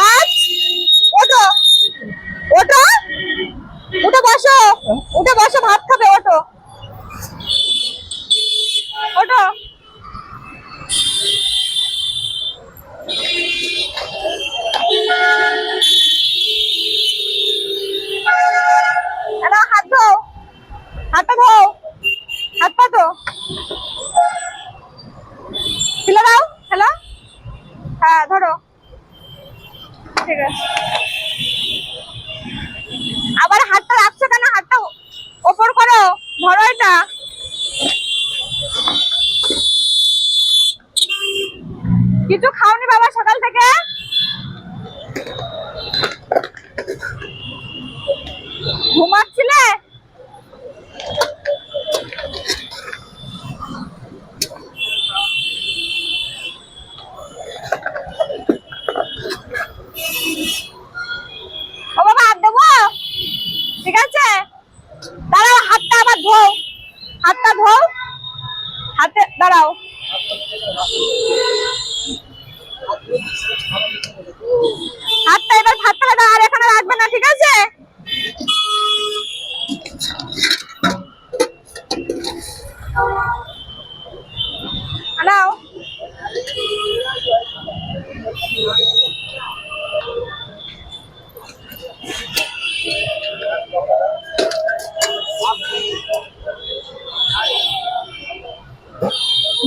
ভাত। ওঠো ওঠো, উঠে বসো, উঠে বসো, ভাত খাবে, ওঠো ওঠো। হাত ধো, হাতটা ধো, হাত পা ধো, ফেলে দাও, হ্যালো, হ্যাঁ ধরো, ঠিক আছে। আবার হাতটা রাখছো কেন? হাতটা ওপর করো, ধরো এটা। কিছু খাওনি বাবা সকাল থেকে? ঘুমাচ্ছিলে? ও বাবা হাত দেবো? ঠিক আছে, দাঁড়াও, হাতটা আবার ধো, হাতটা ধো, হাতে দাঁড়াও। হাতটা এবার ভাত খাবে দাও, আর এখানে রাখবে না, ঠিক আছে? নাও।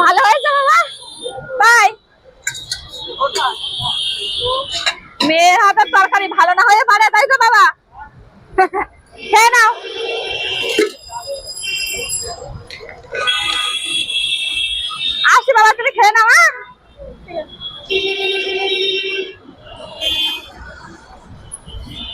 ভালো হয়েছে বাবা? তাই মেয়ের হাতের তরকারি ভালো না হয়ে পারে, তাই তো বাবা? খেয়ে নাও। আসি বাবা, তুমি খেয়ে নাও। হ্যাঁ